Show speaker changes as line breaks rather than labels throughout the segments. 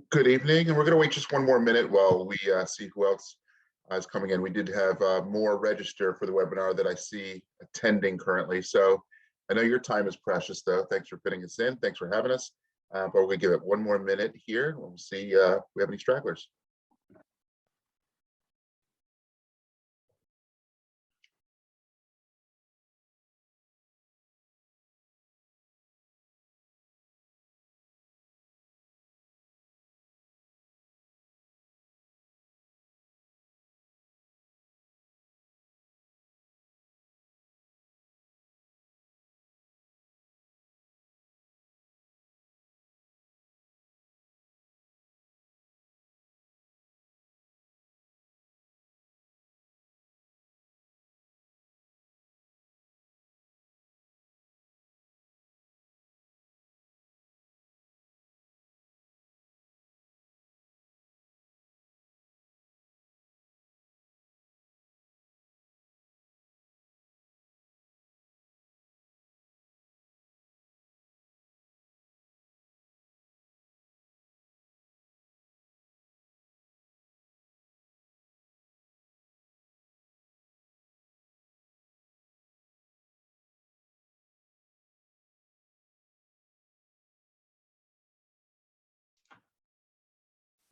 Good evening, and we're going to wait just one more minute while we see who else is coming in. We did have more register for the webinar that I see attending currently. So I know your time is precious, though. Thanks for fitting us in. Thanks for having us. But we're going to give it one more minute here. We'll see if we have any stragglers.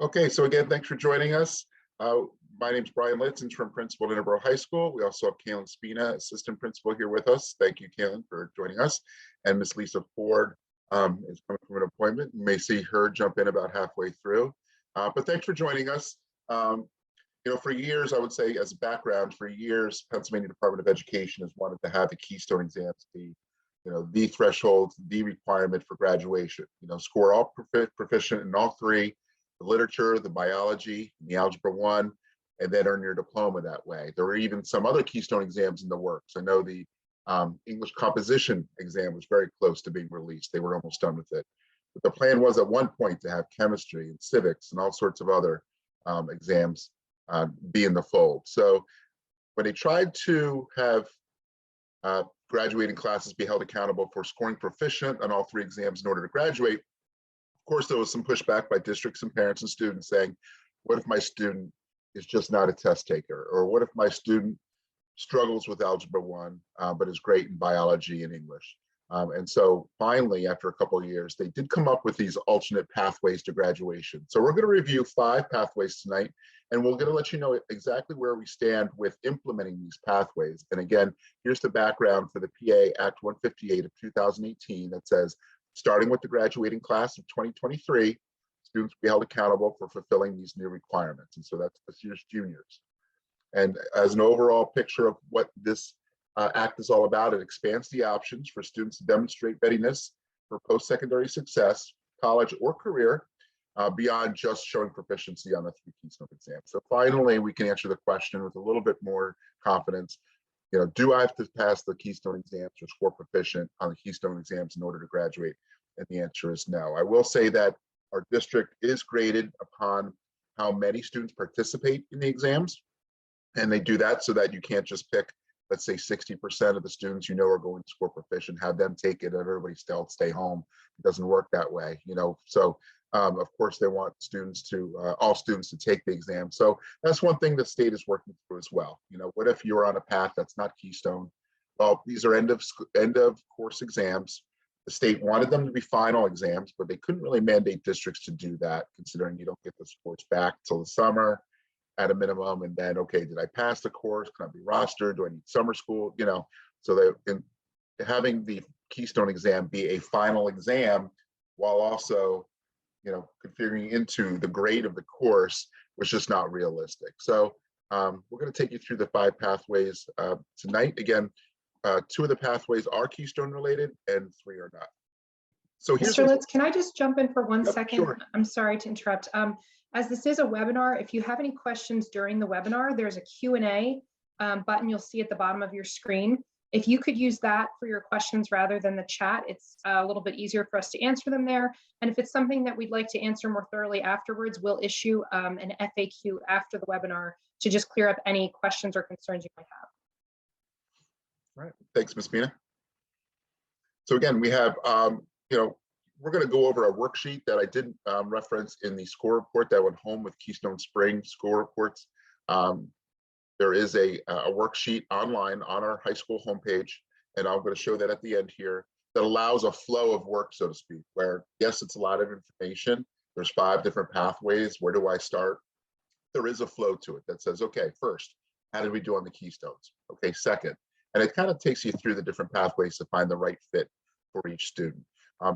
Okay, so again, thanks for joining us. My name is Brian Litz, interim principal at Interboro High School. We also have Kaylin Spina, assistant principal, here with us. Thank you, Kaylin, for joining us. And Miss Lisa Ford is coming from an appointment. You may see her jump in about halfway through. But thanks for joining us. For years, I would say, as a background, for years, Pennsylvania Department of Education has wanted to have the Keystone exams be, the threshold, the requirement for graduation. Score all proficient in all three: the literature, the biology, the algebra 1, and then earn your diploma that way. There were even some other Keystone exams in the works. I know the English composition exam was very close to being released. They were almost done with it. But the plan was at one point to have chemistry and civics and all sorts of other exams be in the fold. So when they tried to have graduating classes be held accountable for scoring proficient on all three exams in order to graduate, of course, there was some pushback by districts and parents and students saying, what if my student is just not a test taker? Or what if my student struggles with algebra 1, but is great in biology and English? And so finally, after a couple of years, they did come up with these alternate pathways to graduation. So we're going to review 5 pathways tonight, and we're going to let you know exactly where we stand with implementing these pathways. And again, here's the background for the PA Act 158 of 2018 that says, starting with the graduating class of 2023, students will be held accountable for fulfilling these new requirements. And so that's this year's juniors. And as an overall picture of what this act is all about, it expands the options for students to demonstrate readiness for post-secondary success, college or career, beyond just showing proficiency on the 3 Keystone exams. So finally, we can answer the question with a little bit more confidence. Do I have to pass the Keystone exams or score proficient on the Keystone exams in order to graduate? And the answer is no. I will say that our district is graded upon how many students participate in the exams. And they do that so that you can't just pick, let's say 60% of the students are going to score proficient, have them take it, and everybody still stay home. It doesn't work that way, So of course, they want all students to take the exam. So that's one thing the state is working through as well. What if you're on a path that's not Keystone? Well, these are end of course exams. The state wanted them to be final exams, but they couldn't really mandate districts to do that, considering you don't get the scores back till the summer at a minimum. And then, okay, did I pass the course? Can I be rostered? Do I need summer school? So having the Keystone exam be a final exam while also configuring into the grade of the course was just not realistic. So we're going to take you through the 5 pathways tonight. Again, 2 of the pathways are Keystone related and 3 are not. So here's
Mr. Litz, can I just jump in for one second?
Sure.
I'm sorry to interrupt. As this is a webinar, if you have any questions during the webinar, there's a Q&A button you'll see at the bottom of your screen. If you could use that for your questions rather than the chat, it's a little bit easier for us to answer them there. And if it's something that we'd like to answer more thoroughly afterwards, we'll issue an FAQ after the webinar to just clear up any questions or concerns you might have.
All right, thanks, Ms. Mina. So again, we have, we're going to go over a worksheet that I did reference in the score report that went home with Keystone Spring score reports. There is a worksheet online on our high school homepage, and I'm going to show that at the end here, that allows a flow of work, so to speak, where, yes, it's a lot of information. There's 5 different pathways. Where do I start? There is a flow to it that says, okay, first, how did we do on the Keystones? Okay, second. And it kind of takes you through the different pathways to find the right fit for each student.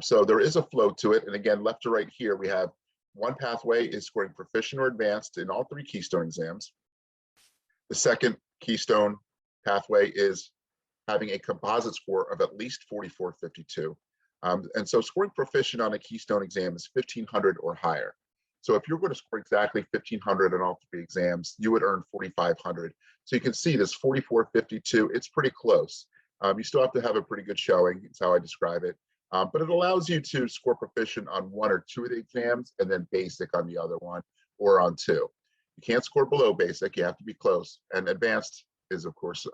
So there is a flow to it. And again, left to right here, we have one pathway is scoring proficient or advanced in all 3 Keystone exams. The second Keystone pathway is having a composite score of at least 4452. And so scoring proficient on a Keystone exam is 1500 or higher. So if you're going to score exactly 1500 on all 3 exams, you would earn 4500. So you can see this 4452, it's pretty close. You still have to have a pretty good showing, is how I describe it. But it allows you to score proficient on 1 or 2 of the exams and then basic on the other one or on 2. You can't score below basic, you have to be close. And advanced is, of course,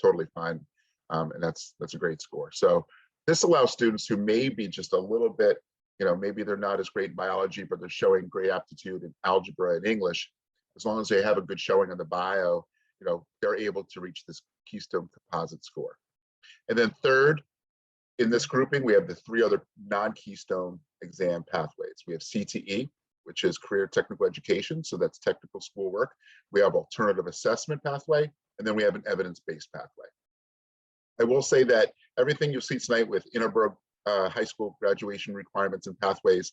totally fine. And that's a great score. So this allows students who may be just a little bit, maybe they're not as great in biology, but they're showing great aptitude in algebra and English. As long as they have a good showing on the bio, they're able to reach this Keystone composite score. And then third, in this grouping, we have the 3 other non-Keystone exam pathways. We have CTE, which is career technical education. So that's technical schoolwork. We have alternative assessment pathway, and then we have an evidence-based pathway. I will say that everything you'll see tonight with Interboro high school graduation requirements and pathways,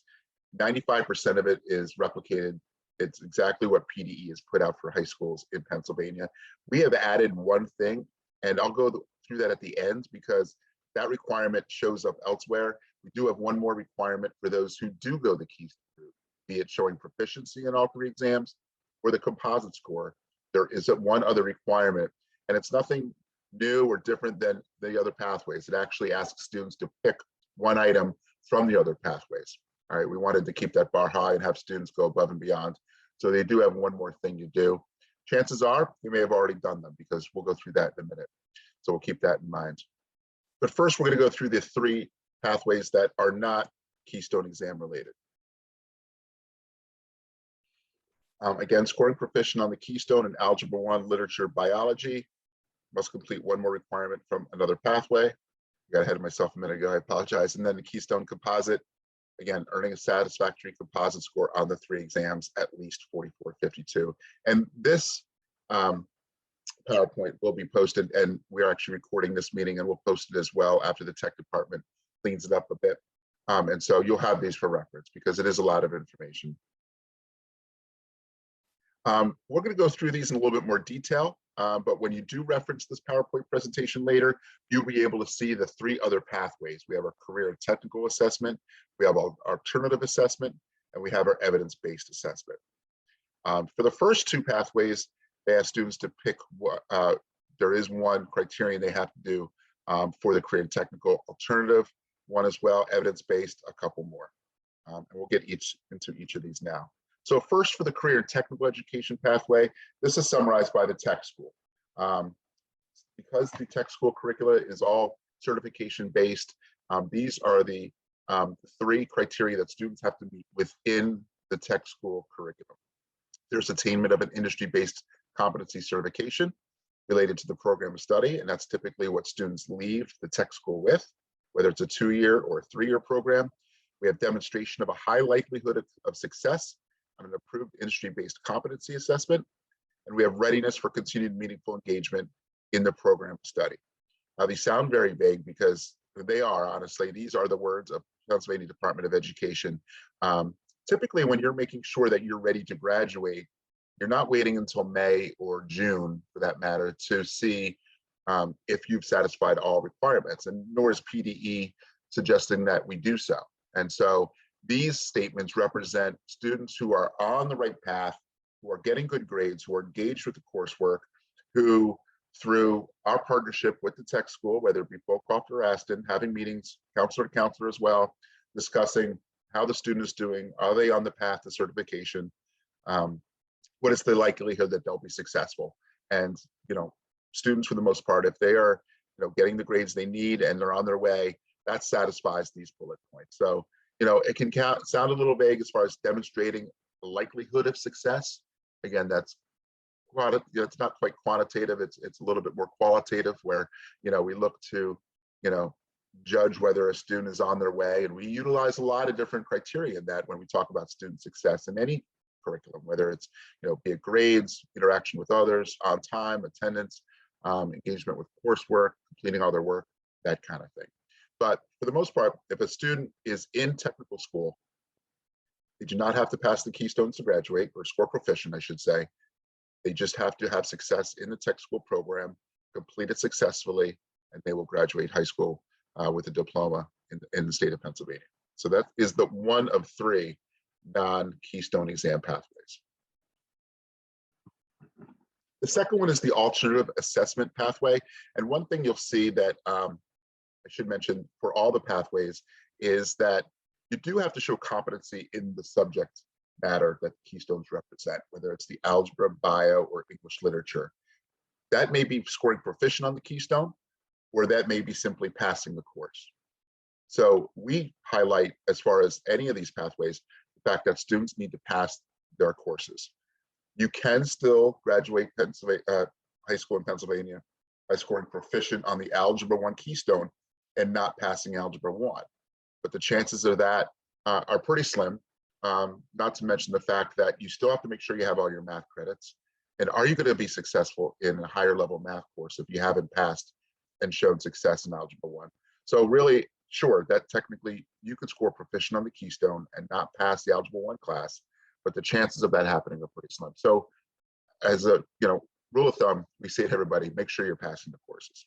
95% of it is replicated. It's exactly what PDE has put out for high schools in Pennsylvania. We have added one thing, and I'll go through that at the end because that requirement shows up elsewhere. We do have one more requirement for those who do go the Keystone route, be it showing proficiency in all 3 exams or the composite score. There is one other requirement, and it's nothing new or different than the other pathways. It actually asks students to pick one item from the other pathways. All right, we wanted to keep that bar high and have students go above and beyond. So they do have one more thing to do. Chances are you may have already done them because we'll go through that in a minute. So we'll keep that in mind. But first, we're going to go through the 3 pathways that are not Keystone exam related. Again, scoring proficient on the Keystone in Algebra 1, Literature, Biology. Must complete one more requirement from another pathway. I got ahead of myself a minute ago, I apologize. And then the Keystone Composite, again, earning a satisfactory composite score on the 3 exams, at least 4452. And this PowerPoint will be posted, and we're actually recording this meeting, and we'll post it as well after the tech department cleans it up a bit. And so you'll have these for reference because it is a lot of information. We're going to go through these in a little bit more detail, but when you do reference this PowerPoint presentation later, you'll be able to see the 3 other pathways. We have our career and technical assessment, we have our alternative assessment, and we have our evidence-based assessment. For the first 2 pathways, they ask students to pick what, there is one criterion they have to do for the career and technical, alternative one as well, evidence-based, a couple more. And we'll get into each of these now. So first, for the career and technical education pathway, this is summarized by the tech school. Because the tech school curricula is all certification based, these are the 3 criteria that students have to meet within the tech school curriculum. There's attainment of an industry-based competency certification related to the program of study, and that's typically what students leave the tech school with, whether it's a 2-year or a 3-year program. We have demonstration of a high likelihood of success on an approved industry-based competency assessment, and we have readiness for continued meaningful engagement in the program of study. Now, these sound very vague because they are, honestly, these are the words of Pennsylvania Department of Education. Typically, when you're making sure that you're ready to graduate, you're not waiting until May or June, for that matter, to see if you've satisfied all requirements, and nor is PDE suggesting that we do so. And so these statements represent students who are on the right path, who are getting good grades, who are engaged with the coursework, who, through our partnership with the tech school, whether it be Folcroft or Aston, having meetings, counselor to counselor as well, discussing how the student is doing, are they on the path to certification, what is the likelihood that they'll be successful. And students, for the most part, if they are getting the grades they need and they're on their way, that satisfies these bullet points. So it can sound a little vague as far as demonstrating the likelihood of success. Again, that's it's not quite quantitative. It's a little bit more qualitative, where we look to judge whether a student is on their way, and we utilize a lot of different criteria in that when we talk about student success in any curriculum, whether it's be it grades, interaction with others, on time, attendance, engagement with coursework, completing all their work, that kind of thing. But for the most part, if a student is in technical school, they do not have to pass the Keystones to graduate, or score proficient, I should say. They just have to have success in the tech school program, complete it successfully, and they will graduate high school with a diploma in the state of Pennsylvania. So that is the one of 3 non-Keystone exam pathways. The second one is the alternative assessment pathway. And one thing you'll see that I should mention for all the pathways is that you do have to show competency in the subject matter that the Keystones represent, whether it's the algebra, bio, or English literature. That may be scoring proficient on the Keystone, or that may be simply passing the course. So we highlight, as far as any of these pathways, the fact that students need to pass their courses. You can still graduate high school in Pennsylvania by scoring proficient on the Algebra 1 Keystone and not passing Algebra 1. But the chances of that are pretty slim, not to mention the fact that you still have to make sure you have all your math credits. And are you going to be successful in a higher level math course if you haven't passed and shown success in Algebra 1? So really, sure, that technically you could score proficient on the Keystone and not pass the Algebra 1 class, but the chances of that happening are pretty slim. So as a rule of thumb, we say to everybody, make sure you're passing the courses.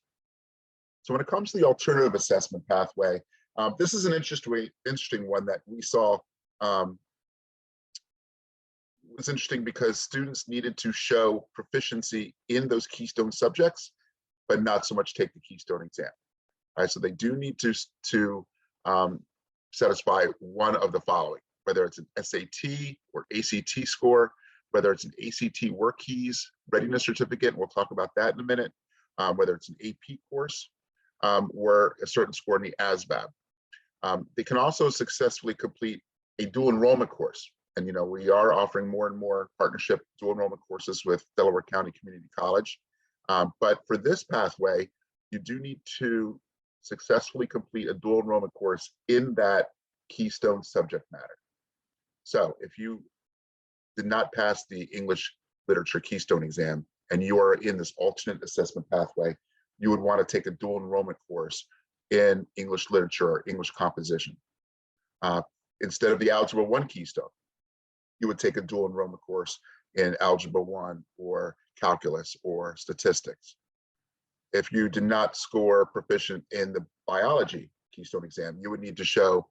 So when it comes to the alternative assessment pathway, this is an interesting one that we saw. It was interesting because students needed to show proficiency in those Keystone subjects, but not so much take the Keystone exam. All right, so they do need to satisfy one of the following, whether it's an SAT or ACT score, whether it's an ACT work keys readiness certificate, and we'll talk about that in a minute, whether it's an AP course, or a certain score in the ASVAB. They can also successfully complete a dual enrollment course. And we are offering more and more partnership dual enrollment courses with Delaware County Community College. But for this pathway, you do need to successfully complete a dual enrollment course in that Keystone subject matter. So if you did not pass the English literature Keystone exam and you are in this alternate assessment pathway, you would want to take a dual enrollment course in English literature or English composition. Instead of the Algebra 1 Keystone, you would take a dual enrollment course in Algebra 1 or calculus or statistics. If you did not score proficient in the biology Keystone exam, you would need to show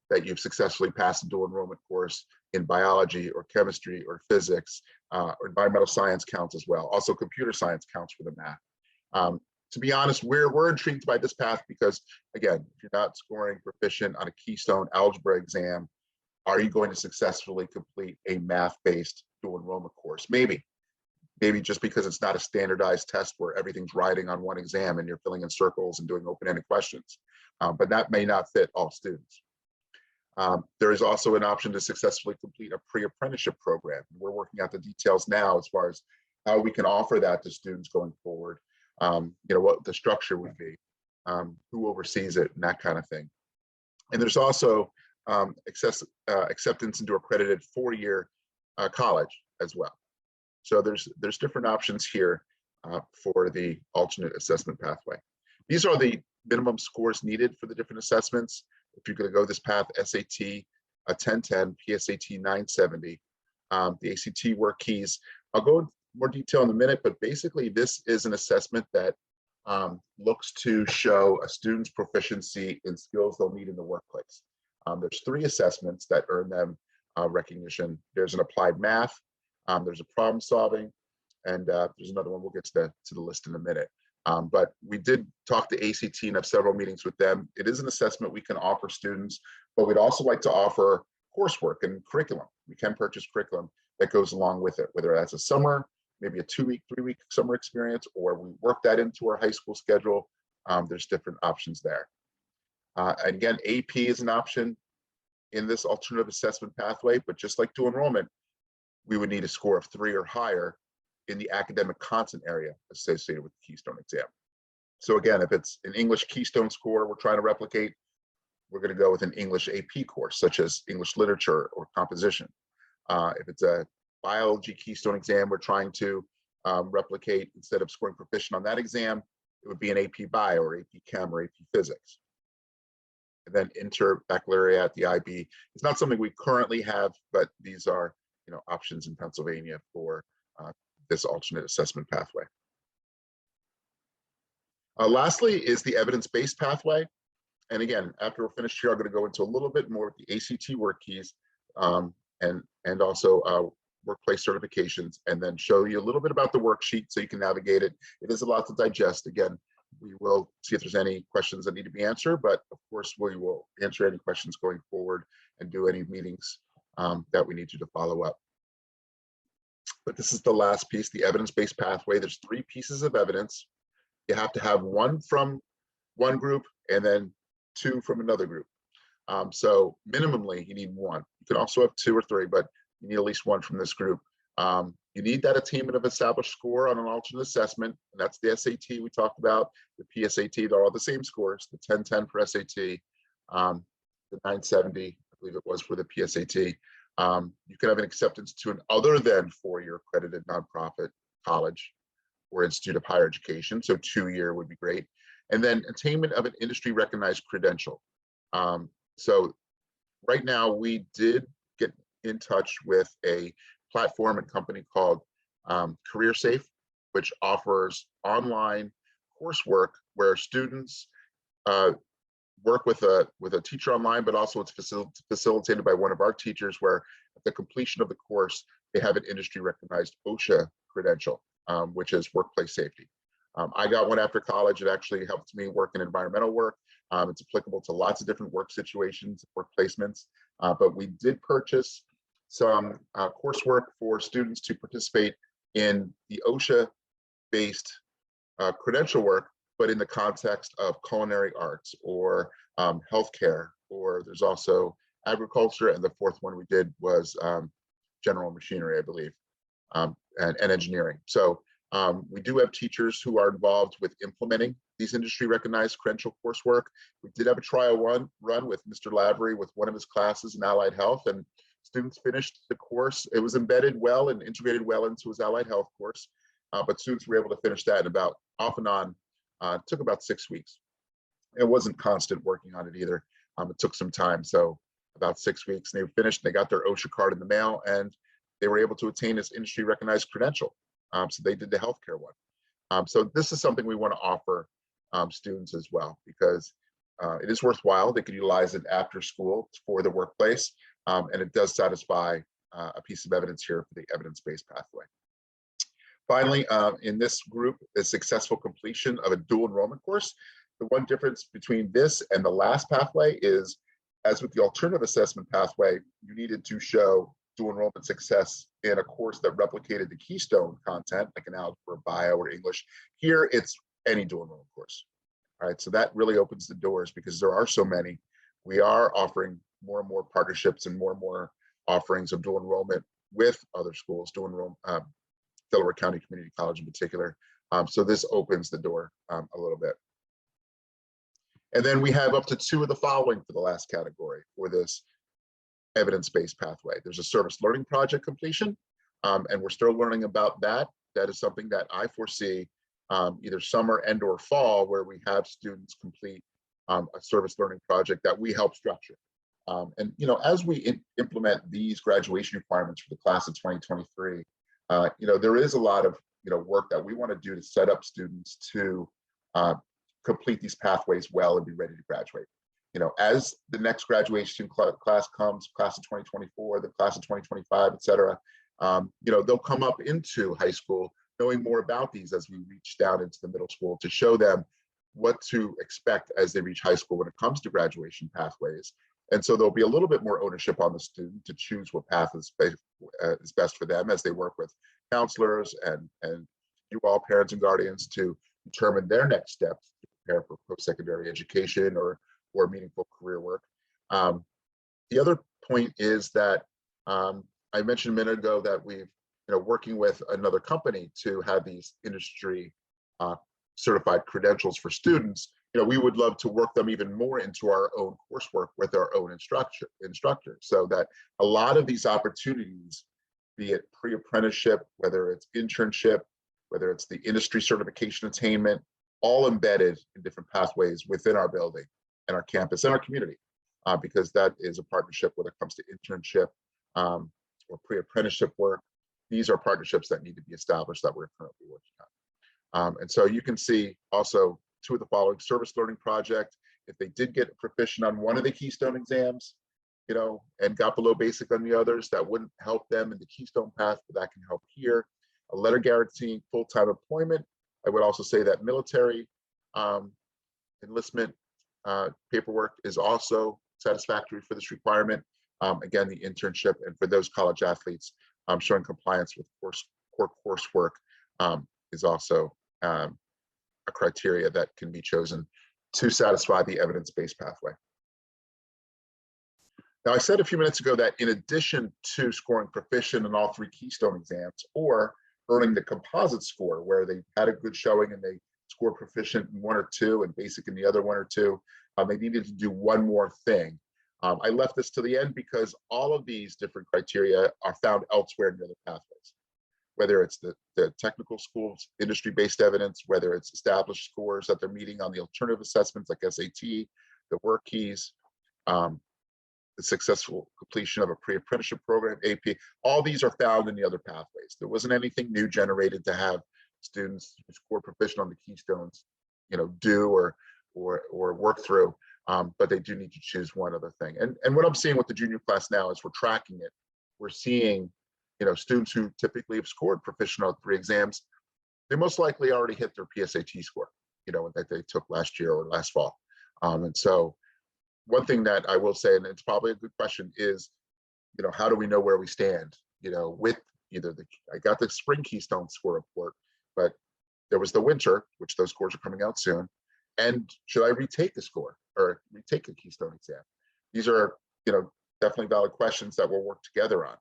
that you've successfully passed a dual enrollment course in biology or chemistry or physics, or environmental science counts as well. Also, computer science counts for the math. To be honest, we're intrigued by this path because, again, if you're not scoring proficient on a Keystone algebra exam, are you going to successfully complete a math-based dual enrollment course? Maybe just because it's not a standardized test where everything's riding on one exam and you're filling in circles and doing open-ended questions, but that may not fit all students. There is also an option to successfully complete a pre-apprenticeship program. We're working out the details now as far as how we can offer that to students going forward. What the structure would be, who oversees it, and that kind of thing. And there's also acceptance into accredited 4-year college as well. So there's different options here for the alternate assessment pathway. These are the minimum scores needed for the different assessments. If you're going to go this path, SAT 1010, PSAT 970, the ACT work keys. I'll go into more detail in a minute, but basically this is an assessment that looks to show a student's proficiency in skills they'll need in the workplace. There's 3 assessments that earn them recognition. There's an applied math, there's a problem solving, and there's another one. We'll get to the list in a minute. But we did talk to ACT and have several meetings with them. It is an assessment we can offer students, but we'd also like to offer coursework and curriculum. We can purchase curriculum that goes along with it, whether that's a summer, maybe a 2-week, 3-week summer experience, or we work that into our high school schedule. There's different options there. Again, AP is an option in this alternative assessment pathway, but just like dual enrollment, we would need a score of 3 or higher in the academic content area associated with the Keystone exam. So again, if it's an English Keystone score we're trying to replicate, we're going to go with an English AP course, such as English literature or composition. If it's a biology Keystone exam we're trying to replicate, instead of scoring proficient on that exam, it would be an AP Bio or AP Chem or AP Physics. And then Baccalaureate, the IB, it's not something we currently have, but these are options in Pennsylvania for this alternate assessment pathway. Lastly is the evidence-based pathway. And again, after we're finished here, I'm going to go into a little bit more with the ACT work keys and also workplace certifications, and then show you a little bit about the worksheet so you can navigate it. It is a lot to digest. Again, we will see if there's any questions that need to be answered, but of course we will answer any questions going forward and do any meetings that we need you to follow up. But this is the last piece, the evidence-based pathway. There's 3 pieces of evidence. You have to have 1 from one group and then 2 from another group. So minimally, you need 1. You can also have 2 or 3, but you need at least 1 from this group. You need that attainment of established score on an alternate assessment, and that's the SAT we talked about, the PSAT. They're all the same scores, the 1010 for SAT, the 970, I believe it was, for the PSAT. You can have an acceptance to an other than 4-year accredited nonprofit college or institute of higher education, so 2-year would be great. And then attainment of an industry recognized credential. So right now we did get in touch with a platform and company called CareerSafe, which offers online coursework where students work with a teacher online, but also it's facilitated by one of our teachers, where at the completion of the course, they have an industry recognized OSHA credential, which is workplace safety. I got one after college. It actually helped me work in environmental work. It's applicable to lots of different work situations, work placements, but we did purchase some coursework for students to participate in the OSHA-based credential work, but in the context of culinary arts or healthcare, or there's also agriculture, and the 4th one we did was general machinery, I believe, and engineering. So we do have teachers who are involved with implementing these industry recognized credential coursework. We did have a trial run with Mr. Lavery with one of his classes in allied health, and students finished the course. It was embedded well and integrated well into his allied health course, but students were able to finish that in about off and on. It took about 6 weeks. It wasn't constant working on it either. It took some time, so about 6 weeks. And they finished, and they got their OSHA card in the mail, and they were able to attain this industry recognized credential. So they did the healthcare one. So this is something we want to offer students as well, because it is worthwhile. They could utilize it after school for the workplace, and it does satisfy a piece of evidence here for the evidence-based pathway. Finally, in this group, the successful completion of a dual enrollment course. The one difference between this and the last pathway is, as with the alternative assessment pathway, you needed to show dual enrollment success in a course that replicated the Keystone content, like an algebra, bio, or English. Here, it's any dual enrollment course. All right, so that really opens the doors, because there are so many. We are offering more and more partnerships and more offerings of dual enrollment with other schools, dual enrollment, Delaware County Community College in particular. So this opens the door a little bit. And then we have up to 2 of the following for the last category for this evidence-based pathway. There's a service learning project completion, and we're still learning about that. That is something that I foresee either summer and or fall, where we have students complete a service learning project that we help structure. And as we implement these graduation requirements for the class of 2023, there is a lot of work that we want to do to set up students to complete these pathways well and be ready to graduate. As the next graduation class comes, class of 2024, the class of 2025, et cetera, they'll come up into high school knowing more about these as we reach down into the middle school, to show them what to expect as they reach high school when it comes to graduation pathways. And so there'll be a little bit more ownership on the student to choose what path is best for them, as they work with counselors and you all, parents and guardians, to determine their next steps to prepare for post-secondary education or meaningful career work. The other point is that I mentioned a minute ago that we've, working with another company to have these industry certified credentials for students. We would love to work them even more into our own coursework with our own instructors, so that a lot of these opportunities, be it pre-apprenticeship, whether it's internship, whether it's the industry certification attainment, all embedded in different pathways within our building and our campus and our community, because that is a partnership when it comes to internship or pre-apprenticeship work. These are partnerships that need to be established that we're currently working on. And so you can see also two of the following: service learning project. If they did get proficient on one of the Keystone exams, and got below basic on the others, that wouldn't help them in the Keystone path, but that can help here. A letter guaranteeing full-time employment. I would also say that military enlistment paperwork is also satisfactory for this requirement. Again, the internship, and for those college athletes, showing compliance with core coursework is also a criteria that can be chosen to satisfy the evidence-based pathway. Now, I said a few minutes ago that in addition to scoring proficient in all three Keystone exams, or earning the composite score where they had a good showing and they scored proficient in one or two and basic in the other one or two, they needed to do one more thing. I left this to the end because all of these different criteria are found elsewhere in the other pathways, whether it's the technical schools, industry-based evidence, whether it's established scores that they're meeting on the alternative assessments like SAT, the work keys, the successful completion of a pre-apprenticeship program, AP, all these are found in the other pathways. There wasn't anything new generated to have students who score proficient on the Keystones, do or work through, but they do need to choose one other thing. And what I'm seeing with the junior class now is we're tracking it. We're seeing, students who typically have scored proficient on three exams, they most likely already hit their PSAT score, that they took last year or last fall. And so one thing that I will say, and it's probably a good question, is, how do we know where we stand? With either I got the spring Keystone score report, but there was the winter, which those scores are coming out soon. And should I retake a score or retake a Keystone exam? These are, definitely valid questions that we'll work together on.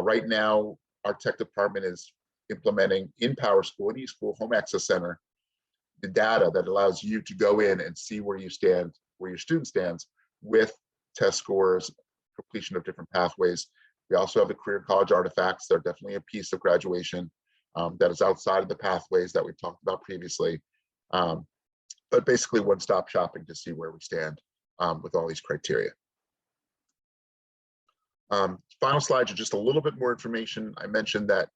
Right now, our tech department is implementing in PowerSchool and eSchool Home Access Center the data that allows you to go in and see where you stand, where your student stands with test scores, completion of different pathways. We also have the career college artifacts. They're definitely a piece of graduation that is outside of the pathways that we've talked about previously. But basically one-stop shopping to see where we stand with all these criteria. Final slides are just a little bit more information. I mentioned that,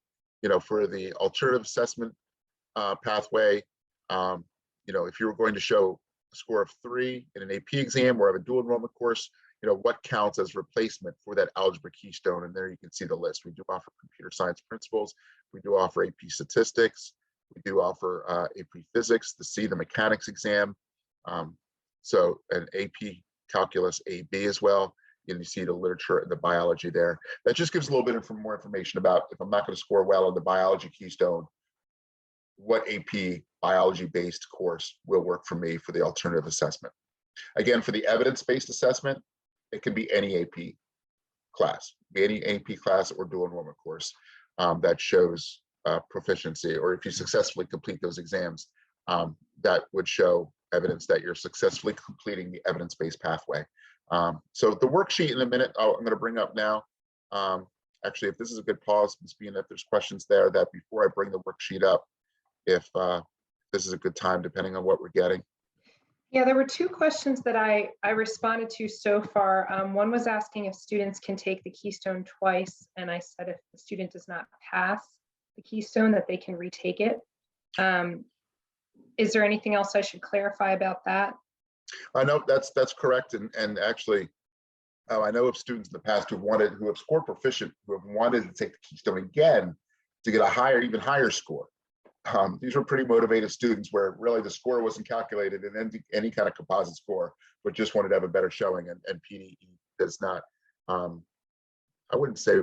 for the alternative assessment pathway, if you were going to show a score of 3 in an AP exam or have a dual enrollment course, what counts as replacement for that algebra Keystone? And there you can see the list. We do offer computer science principles. We do offer AP statistics. We do offer AP physics, the mechanics exam. So an AP calculus AB as well. And you see the literature and the biology there. That just gives a little bit more information about, if I'm not going to score well on the biology Keystone, what AP biology-based course will work for me for the alternative assessment. Again, for the evidence-based assessment, it can be any AP class, any AP class or dual enrollment course that shows proficiency, or if you successfully complete those exams, that would show evidence that you're successfully completing the evidence-based pathway. So the worksheet in a minute, I'm going to bring up now. Actually, if this is a good pause, Ms. Bean, if there's questions there, that before I bring the worksheet up, if this is a good time, depending on what we're getting.
Yeah, there were 2 questions that I responded to so far. One was asking if students can take the Keystone twice, and I said if the student does not pass the Keystone, that they can retake it. Is there anything else I should clarify about that?
No, that's correct, and actually, I know of students in the past who have scored proficient, who have wanted to take the Keystone again to get a even higher score. These were pretty motivated students where really the score wasn't calculated in any kind of composite score, but just wanted to have a better showing. And PDE does not, I wouldn't say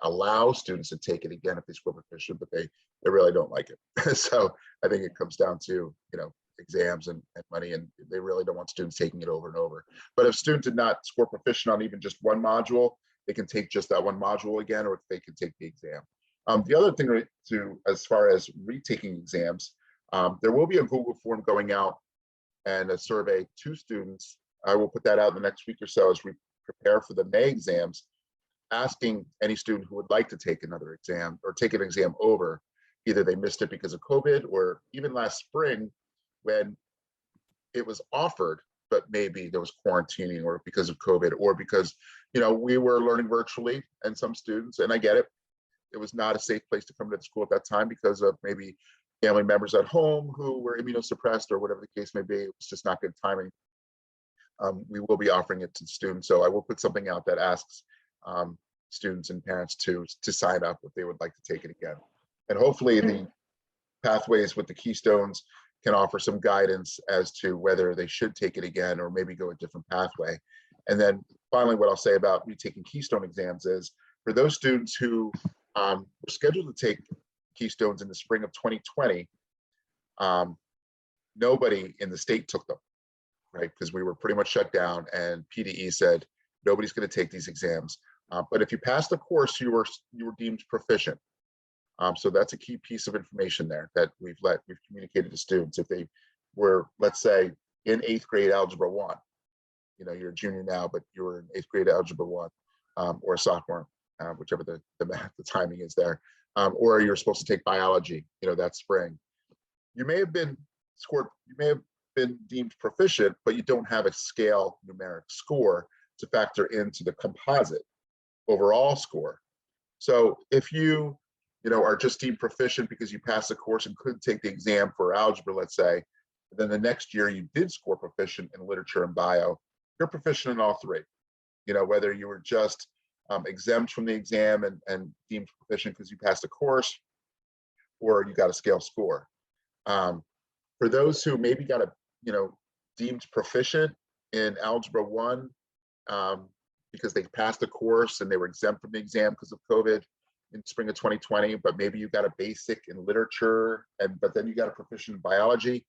allow students to take it again if they score proficient, but they really don't like it. So I think it comes down to, exams and money, and they really don't want students taking it over and over. But if students did not score proficient on even just one module, they can take just that one module again, or they can take the exam. The other thing as far as retaking exams, there will be a Google form going out and a survey to students. I will put that out in the next week or so as we prepare for the May exams, asking any student who would like to take another exam or take an exam over. Either they missed it because of COVID, or even last spring when it was offered, but maybe there was quarantining, or because of COVID, or because, we were learning virtually, and some students, and I get it, it was not a safe place to come to the school at that time because of maybe family members at home who were immunosuppressed or whatever the case may be. It was just not good timing. We will be offering it to students. So I will put something out that asks students and parents to sign up if they would like to take it again. And hopefully the pathways with the Keystones can offer some guidance as to whether they should take it again or maybe go a different pathway. And then finally, what I'll say about retaking Keystone exams is, for those students who were scheduled to take Keystones in the spring of 2020, nobody in the state took them, right? Because we were pretty much shut down, and PDE said, nobody's going to take these exams. But if you passed the course, you were deemed proficient. So that's a key piece of information there that we've communicated to students. If they were, let's say, in 8th grade Algebra 1, you're a junior now, but you were in 8th grade Algebra 1, or a sophomore, whichever the timing is there, or you're supposed to take biology, that spring. You may have been deemed proficient, but you don't have a scale numeric score to factor into the composite overall score. So if you are just deemed proficient because you passed the course and couldn't take the exam for algebra, let's say, then the next year you did score proficient in literature and bio, you're proficient in all three. Whether you were just exempt from the exam and deemed proficient because you passed the course, or you got a scale score. For those who maybe got deemed proficient in Algebra 1 because they passed the course and they were exempt from the exam because of COVID in spring of 2020, but maybe you got a basic in literature, but then you got a proficient in biology,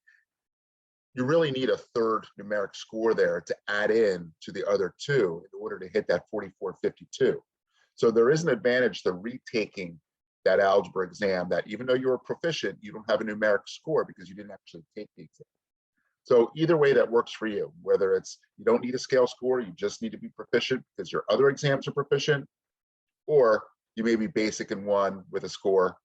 you really need a third numeric score there to add in to the other two in order to hit that 4452. So there is an advantage to retaking that algebra exam, that even though you're proficient, you don't have a numeric score because you didn't actually take the exam. So either way that works for you, whether it's you don't need a scale score, you just need to be proficient because your other exams are proficient, or you may be basic in one with a score,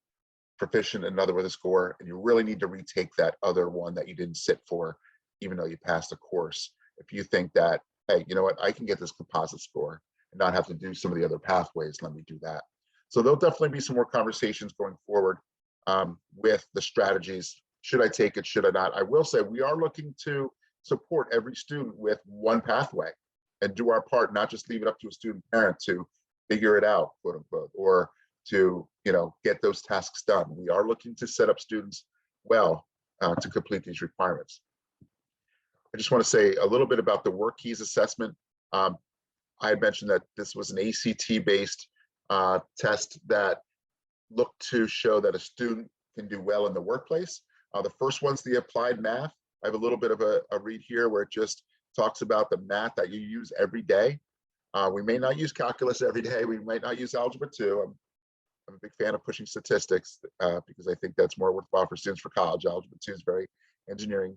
proficient in another with a score, and you really need to retake that other one that you didn't sit for, even though you passed the course. If you think that, hey, you know what, I can get this composite score and not have to do some of the other pathways, let me do that. So there'll definitely be some more conversations going forward with the strategies. Should I take it? Should I not? I will say we are looking to support every student with one pathway and do our part, not just leave it up to a student parent to figure it out, quote unquote, or to get those tasks done. We are looking to set up students well to complete these requirements. I just want to say a little bit about the work keys assessment. I had mentioned that this was an ACT-based test that looked to show that a student can do well in the workplace. The first one's the applied math. I have a little bit of a read here where it just talks about the math that you use every day. We may not use calculus every day. We might not use algebra 2. I'm a big fan of pushing statistics because I think that's more worthwhile for students for college. Algebra 2 is very engineering,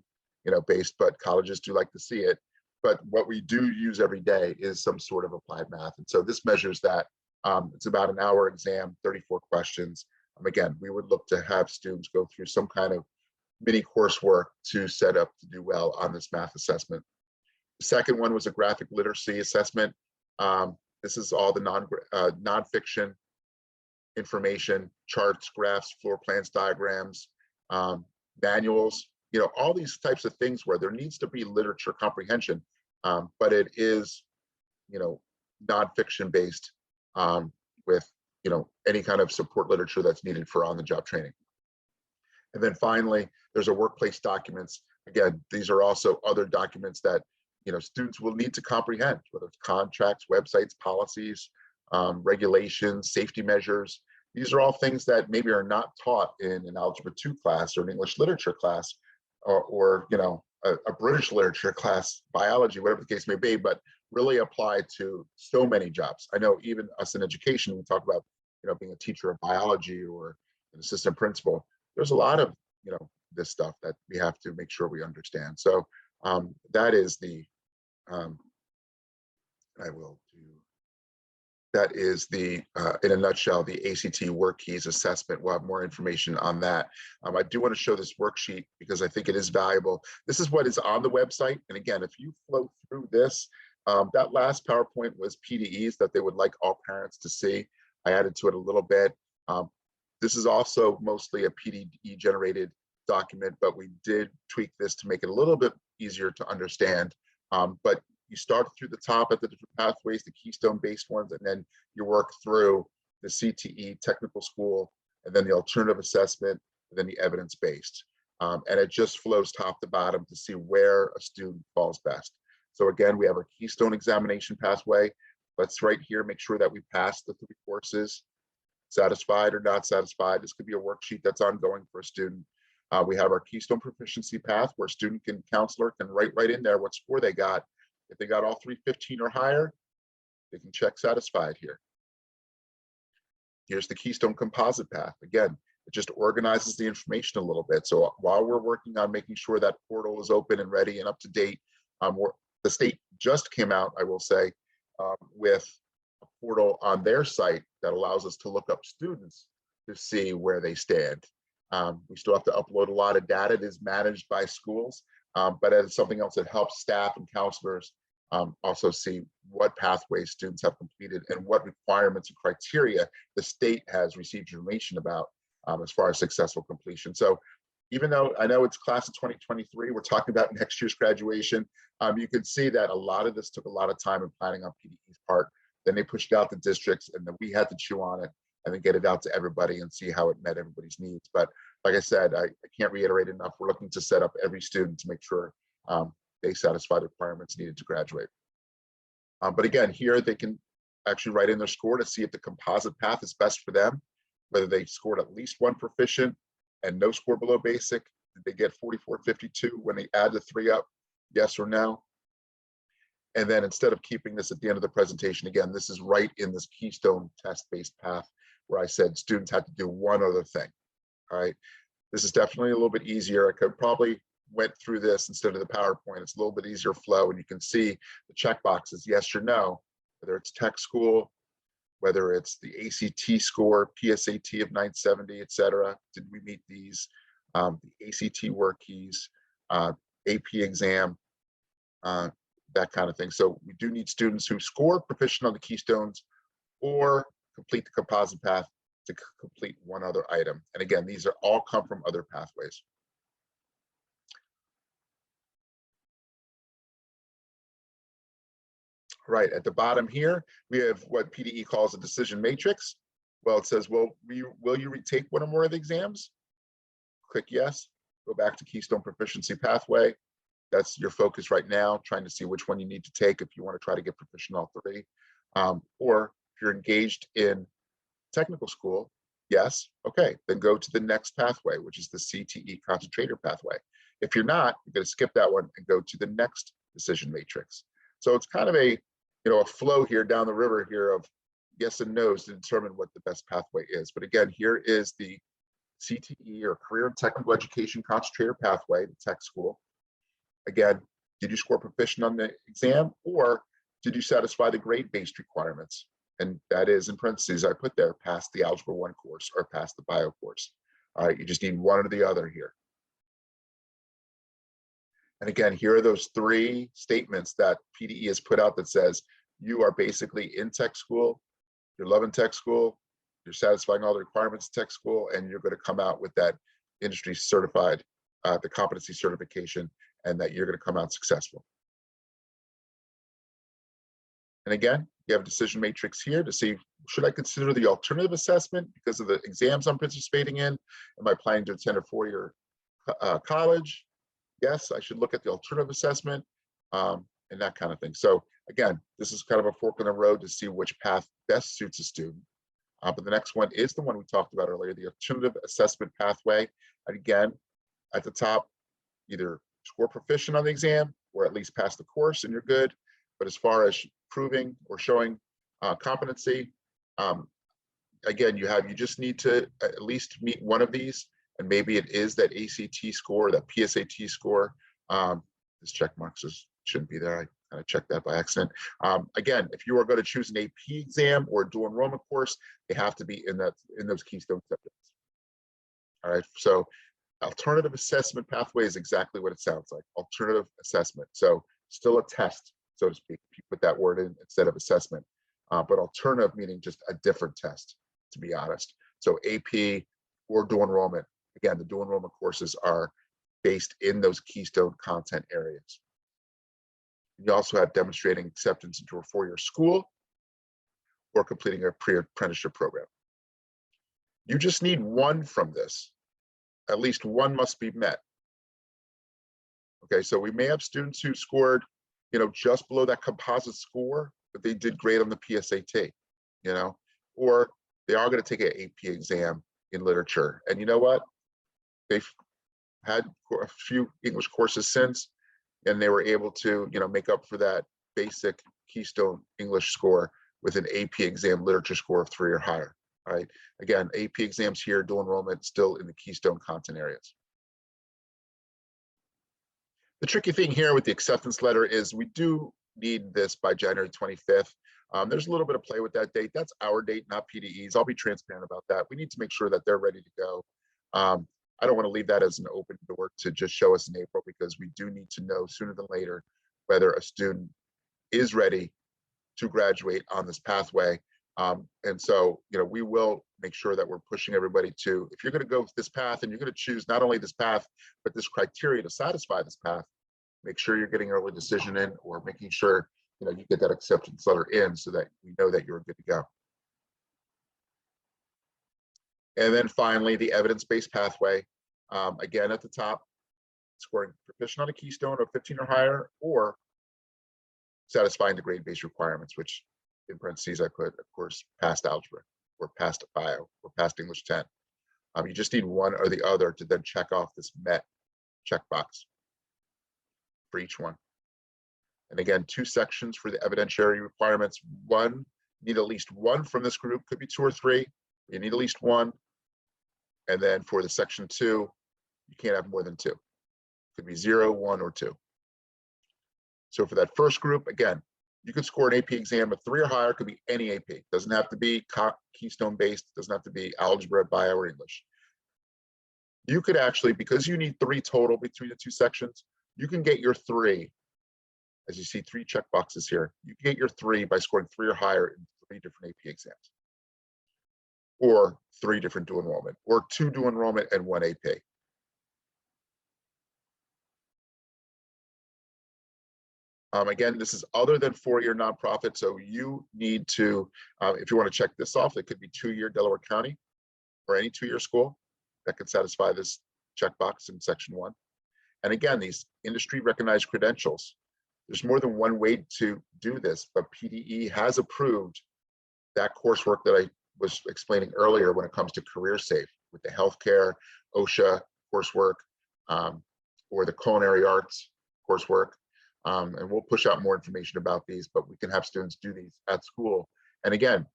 based, but colleges do like to see it. But what we do use every day is some sort of applied math. And so this measures that. It's about an hour exam, 34 questions. Again, we would look to have students go through some kind of mini coursework to set up to do well on this math assessment. The second one was a graphic literacy assessment. This is all the nonfiction information, charts, graphs, floor plans, diagrams, manuals, all these types of things where there needs to be literature comprehension, but it is, nonfiction based with, any kind of support literature that's needed for on-the-job training. And then finally, there's a workplace documents. Again, these are also other documents that, students will need to comprehend, whether it's contracts, websites, policies, regulations, safety measures. These are all things that maybe are not taught in an Algebra 2 class or an English literature class, or you know, a British literature class, biology, whatever the case may be, but really apply to so many jobs. I know even us in education, we talk about, you know, being a teacher of biology or an assistant principal. There's a lot of, you know, this stuff that we have to make sure we understand. So that is the, I will do, that is the, in a nutshell, the ACT Work Keys assessment. We'll have more information on that. I do want to show this worksheet because I think it is valuable. This is what is on the website. And again, if you flow through this, that last PowerPoint was PDEs that they would like all parents to see. I added to it a little bit. This is also mostly a PDE generated document, but we did tweak this to make it a little bit easier to understand. But you start through the top at the different pathways, the Keystone based ones, and then you work through the CTE technical school, and then the alternative assessment, and then the evidence based. And it just flows top to bottom to see where a student falls best. So again, we have our Keystone examination pathway. Let's right here make sure that we pass the 3 courses, satisfied or not satisfied. This could be a worksheet that's ongoing for a student. We have our Keystone proficiency path where student counselor can write right in there what score they got. If they got all 315 or higher, they can check satisfied here. Here's the Keystone composite path. Again, it just organizes the information a little bit. So while we're working on making sure that portal is open and ready and up to date, the state just came out, I will say, with a portal on their site that allows us to look up students to see where they stand. We still have to upload a lot of data. It is managed by schools, but as something else that helps staff and counselors also see what pathways students have completed and what requirements and criteria the state has received information about as far as successful completion. So even though I know it's class of 2023, we're talking about next year's graduation, you can see that a lot of this took a lot of time in planning on PDE's part. Then they pushed it out to districts, and then we had to chew on it and then get it out to everybody and see how it met everybody's needs. But like I said, I can't reiterate enough. We're looking to set up every student to make sure they satisfy the requirements needed to graduate. But again, here they can actually write in their score to see if the composite path is best for them, whether they scored at least 1 proficient and no score below basic. Did they get 44.52 when they add the 3 up, yes or no? And then instead of keeping this at the end of the presentation, again, this is right in this Keystone test-based path where I said students had to do one other thing, all right? This is definitely a little bit easier. I could probably went through this instead of the PowerPoint. It's a little bit easier flow, and you can see the check boxes, yes or no, whether it's tech school, whether it's the ACT score, PSAT of 970, et cetera. Did we meet these? The ACT work keys, AP exam, that kind of thing. So we do need students who score proficient on the Keystones or complete the composite path to complete one other item. And again, these are all come from other pathways. Right at the bottom here, we have what PDE calls a decision matrix. Well, it says, well, will you retake one or more of the exams? Click yes, go back to Keystone proficiency pathway. That's your focus right now, trying to see which one you need to take if you want to try to get proficient all 3. Or if you're engaged in technical school, yes, okay, then go to the next pathway, which is the CTE concentrator pathway. If you're not, you're going to skip that one and go to the next decision matrix. So it's kind of a, a flow here down the river here of yes and no's to determine what the best pathway is. But again, here is the CTE or Career and Technical Education Concentrator pathway, the tech school. Again, did you score proficient on the exam, or did you satisfy the grade-based requirements? And that is in parentheses, I put there, pass the Algebra 1 course or pass the bio course. All right, you just need one or the other here. And again, here are those 3 statements that PDE has put out that says you are basically in tech school, you're loving tech school, you're satisfying all the requirements of tech school, and you're going to come out with that industry certified, the competency certification, and that you're going to come out successful. And again, you have a decision matrix here to see, should I consider the alternative assessment because of the exams I'm participating in? Am I planning to attend a 4-year college? Yes, I should look at the alternative assessment and that kind of thing. So again, this is kind of a fork in the road to see which path best suits a student. But the next one is the one we talked about earlier, the alternative assessment pathway. And again, at the top, either score proficient on the exam or at least pass the course and you're good. But as far as proving or showing competency, again, you just need to at least meet one of these, and maybe it is that ACT score, that PSAT score. This check mark shouldn't be there. I kind of checked that by accident. Again, if you are going to choose an AP exam or a dual enrollment course, they have to be in those Keystone subjects. All right, so alternative assessment pathway is exactly what it sounds like, alternative assessment. So still a test, so to speak, if you put that word in instead of assessment, but alternative meaning just a different test, to be honest. So AP or dual enrollment, again, the dual enrollment courses are based in those Keystone content areas. You also have demonstrating acceptance into a four-year school or completing a pre-apprenticeship program. You just need one from this. At least one must be met. Okay, so we may have students who scored, just below that composite score, but they did great on the PSAT, or they are going to take an AP exam in literature. And you know what? They've had a few English courses since, and they were able to, make up for that basic Keystone English score with an AP exam literature score of 3 or higher. All right. Again, AP exams here, dual enrollment, still in the Keystone content areas. The tricky thing here with the acceptance letter is we do need this by January 25th. There's a little bit of play with that date. That's our date, not PDE's. I'll be transparent about that. We need to make sure that they're ready to go. I don't want to leave that as an open door to just show us in April, because we do need to know sooner than later whether a student is ready to graduate on this pathway. And so, we will make sure that we're pushing everybody to, if you're going to go this path and you're going to choose not only this path, but this criteria to satisfy this path, make sure you're getting early decision in, or making sure, you get that acceptance letter in so that we know that you're good to go. And then finally, the evidence-based pathway, again, at the top, scoring proficient on a Keystone of 15 or higher, or satisfying the grade-based requirements, which in parentheses I put, of course, past algebra or past bio or past English 10. You just need one or the other to then check off this met checkbox for each one. And again, 2 sections for the evidentiary requirements. One, need at least one from this group, could be 2 or 3. You need at least one. And then for the section 2, you can't have more than 2. Could be 0, 1, or 2. So for that first group, again, you could score an AP exam of 3 or higher, could be any AP. Doesn't have to be Keystone based, doesn't have to be algebra, bio, or English. You could actually, because you need 3 total between the 2 sections, you can get your 3. As you see, 3 check boxes here. You can get your 3 by scoring 3 or higher in 3 different AP exams, or 3 different dual enrollment, or 2 dual enrollment and 1 AP. Again, this is other than 4-year nonprofit, so you need to, if you want to check this off, it could be 2-year Delaware County or any 2-year school that could satisfy this checkbox in section 1. And again, these industry recognized credentials, there's more than one way to do this, but PDE has approved that coursework that I was explaining earlier when it comes to career safe with the healthcare, OSHA coursework, or the culinary arts coursework. And we'll push out more information about these, but we can have students do these at school. And again,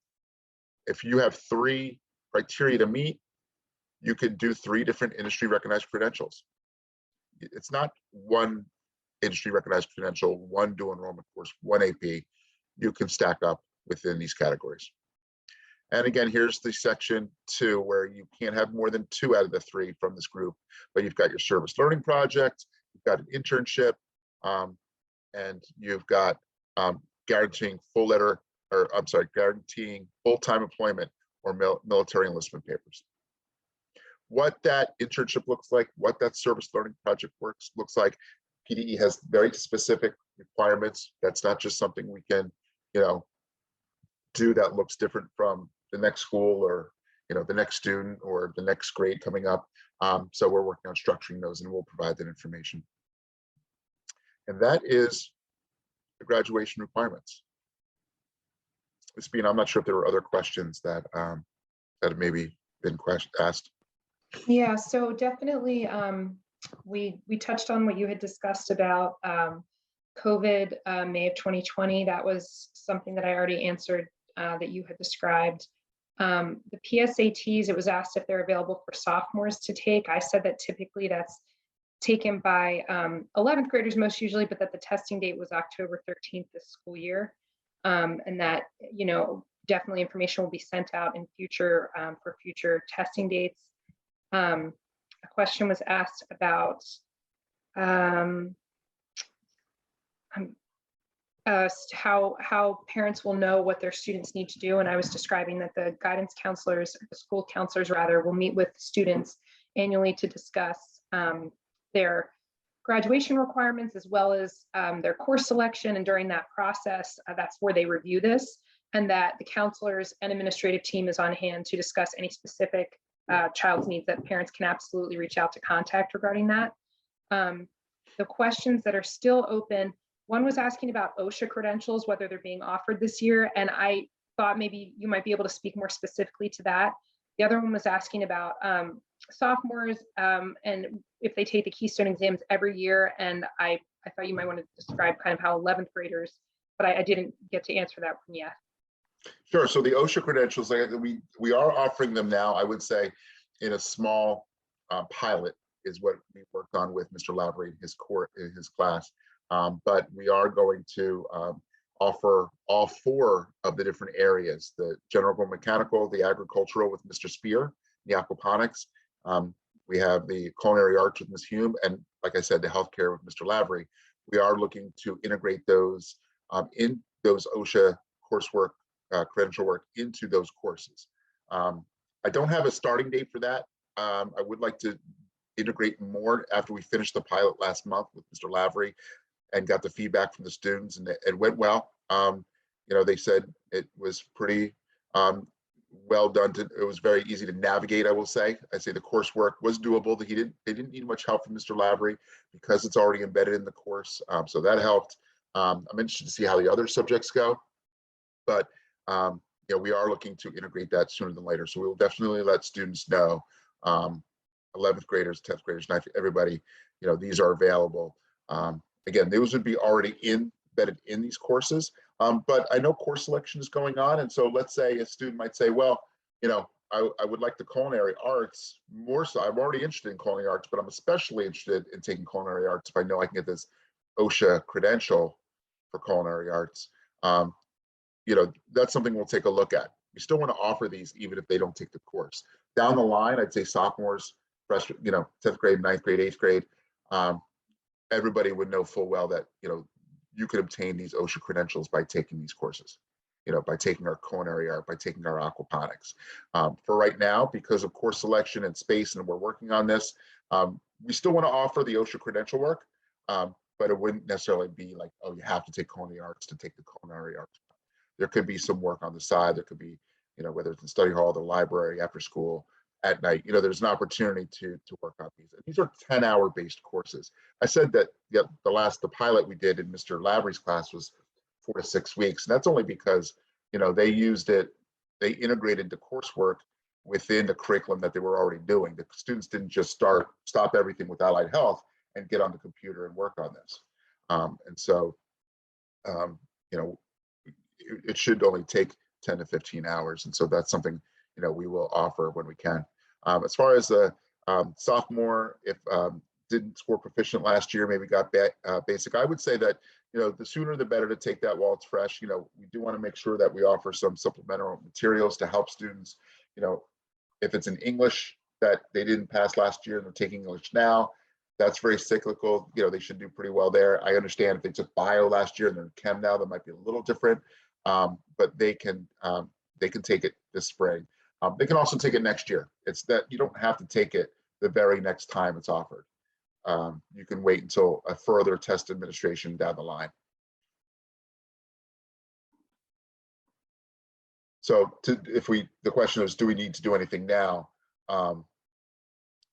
if you have 3 criteria to meet, you could do 3 different industry recognized credentials. It's not one industry recognized credential, 1 dual enrollment course, 1 AP. You can stack up within these categories. And again, here's the section 2 where you can't have more than 2 out of the 3 from this group, but you've got your service learning project, you've got an internship, and you've got guaranteeing guaranteeing full-time employment or military enlistment papers. What that internship looks like, what that service learning project looks like, PDE has very specific requirements. That's not just something we can, do that looks different from the next school or, the next student or the next grade coming up. So we're working on structuring those, and we'll provide that information. And that is the graduation requirements. I'm not sure if there were other questions that that have maybe been asked.
Yeah, so definitely We touched on what you had discussed about COVID, May of 2020. That was something that I already answered that you had described. The PSATs, it was asked if they're available for sophomores to take. I said that typically that's taken by 11th graders most usually, but that the testing date was October 13th this school year. And that, you know, definitely information will be sent out in future for future testing dates. A question was asked about how parents will know what their students need to do. And I was describing that the guidance counselors, the school counselors rather, will meet with students annually to discuss their graduation requirements as well as their course selection. And during that process, that's where they review this, and that the counselors and administrative team is on hand to discuss any specific child's needs that parents can absolutely reach out to contact regarding that. The questions that are still open, one was asking about OSHA credentials, whether they're being offered this year. And I thought maybe you might be able to speak more specifically to that. The other one was asking about sophomores and if they take the Keystone exams every year. And I thought you might want to describe kind of how 11th graders, but I didn't get to answer that one yet.
Sure. So the OSHA credentials, like we are offering them now, I would say, in a small pilot is what we worked on with Mr. Lavery in his class. But we are going to offer all 4 of the different areas: the general mechanical, the agricultural with Mr. Spear, the aquaponics. We have the culinary arts with Ms. Hume, and like I said, the healthcare with Mr. Lavery. We are looking to integrate those in those OSHA coursework, credential work into those courses. I don't have a starting date for that. I would like to integrate more after we finished the pilot last month with Mr. Lavery and got the feedback from the students, and it went well. You know, they said it was pretty well done. It was very easy to navigate, I will say. I'd say the coursework was doable. They didn't need much help from Mr. Lavery because it's already embedded in the course. So that helped. I'm interested to see how the other subjects go, but you know, we are looking to integrate that sooner than later. So we will definitely let students know, 11th graders, 10th graders, 9th, everybody, you know, these are available. Again, those would be already embedded in these courses, but I know course selection is going on. And so let's say a student might say, well, you know, I would like the culinary arts more so. I'm already interested in culinary arts, but I'm especially interested in taking culinary arts if I know I can get this OSHA credential for culinary arts. You know, that's something we'll take a look at. We still want to offer these even if they don't take the course. Down the line, I'd say sophomores, freshmen, you know, 10th grade, 9th grade, 8th grade, everybody would know full well that, you know, you could obtain these OSHA credentials by taking these courses, you know, by taking our culinary art, by taking our aquaponics. For right now, because of course selection and space, and we're working on this, we still want to offer the OSHA credential work, but it wouldn't necessarily be like, oh, you have to take culinary arts to take the culinary arts. There could be some work on the side. There could be, you know, whether it's in study hall, the library, after school, at night, you know, there's an opportunity to work on these. And these are 10-hour based courses. I said that the pilot we did in Mr. Lavery's class was 4 to 6 weeks. And that's only because, you know, they integrated the coursework within the curriculum that they were already doing. The students didn't just stop everything with allied health and get on the computer and work on this. And so, you know, it should only take 10 to 15 hours. And so that's something, you know, we will offer when we can. As far as the sophomore, if didn't score proficient last year, maybe got basic, I would say that, you know, the sooner the better to take that while it's fresh. You know, we do want to make sure that we offer some supplemental materials to help students. You know, if it's in English that they didn't pass last year and they're taking English now, that's very cyclical. You know, they should do pretty well there. I understand if they took bio last year and they're in chem now, that might be a little different, but they can take it this spring. They can also take it next year. It's that you don't have to take it the very next time it's offered. You can wait until a further test administration down the line. So the question is, do we need to do anything now? You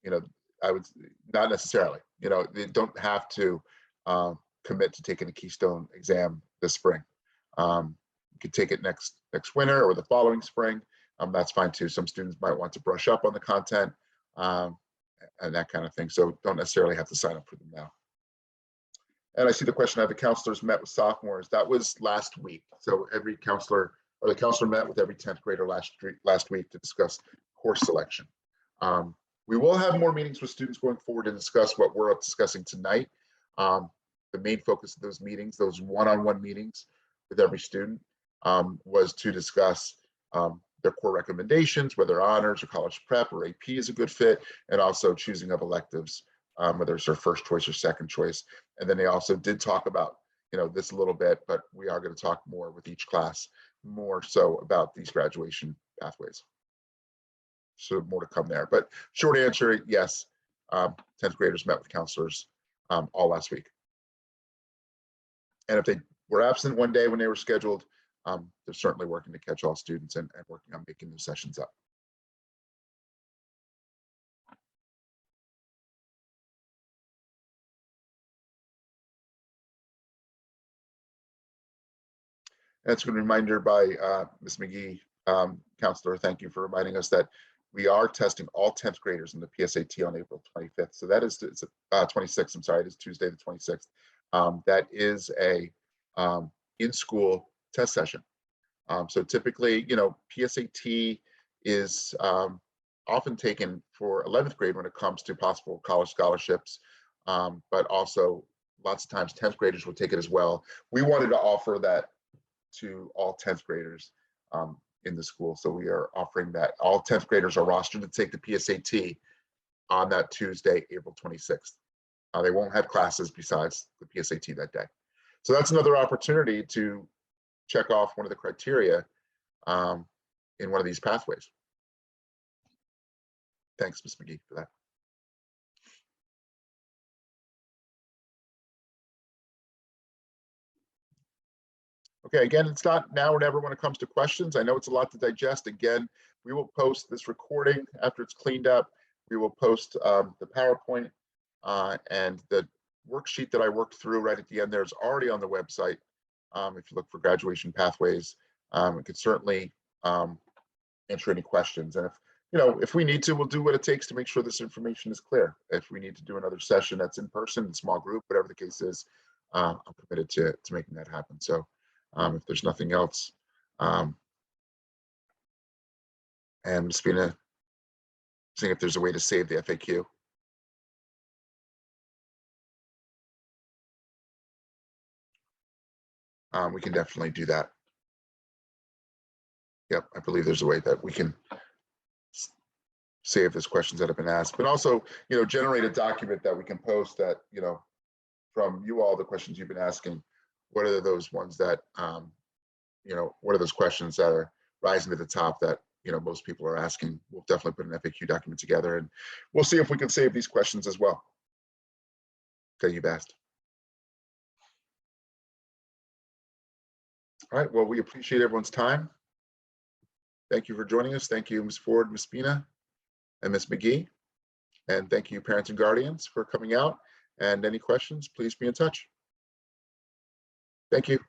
know, I would not necessarily, you know, they don't have to commit to taking a Keystone exam this spring. You could take it next winter or the following spring. That's fine too. Some students might want to brush up on the content. and that kind of thing. So don't necessarily have to sign up for them now. And I see the question, have the counselors met with sophomores? That was last week. So every counselor, or the counselor met with every 10th grader last week to discuss course selection. We will have more meetings with students going forward to discuss what we're discussing tonight. The main focus of those meetings, those one-on-one meetings with every student, was to discuss their core recommendations, whether honors or college prep or AP is a good fit, and also choosing of electives, whether it's their first choice or second choice. And then they also did talk about, this a little bit, but we are going to talk more with each class, more so about these graduation pathways. So more to come there. But short answer, yes, 10th graders met with counselors all last week. And if they were absent one day when they were scheduled, they're certainly working to catch all students and working on making those sessions up. That's a reminder by Ms. McGee, counselor. Thank you for reminding us that we are testing all 10th graders in the PSAT on April 25th. So that is 26th. I'm sorry, it is Tuesday the 26th. That is a in-school test session. So typically, PSAT is often taken for 11th grade when it comes to possible college scholarships, but also lots of times 10th graders will take it as well. We wanted to offer that to all 10th graders in the school. So we are offering that all 10th graders are rostered to take the PSAT on that Tuesday, April 26th. They won't have classes besides the PSAT that day. So that's another opportunity to check off one of the criteria in one of these pathways. Thanks, Ms. McGee, for that. Okay, again, it's not now or never when it comes to questions. I know it's a lot to digest. Again, we will post this recording after it's cleaned up. We will post the PowerPoint and the worksheet that I worked through right at the end there is already on the website. If you look for graduation pathways, we could certainly answer any questions. And if we need to, we'll do what it takes to make sure this information is clear. If we need to do another session that's in person, in small group, whatever the case is, I'm committed to making that happen. So if there's nothing else, and Ms. Spina, seeing if there's a way to save the FAQ. We can definitely do that. Yep, I believe there's a way that we can save those questions that have been asked, but also, generate a document that we can post that, from you all, the questions you've been asking, what are those ones that, what are those questions that are rising to the top that, most people are asking. We'll definitely put an FAQ document together and we'll see if we can save these questions as well that you've asked. All right, well, we appreciate everyone's time. Thank you for joining us. Thank you, Ms. Ford, Ms. Spina, and Ms. McGee. And thank you, parents and guardians, for coming out. And any questions, please be in touch. Thank you.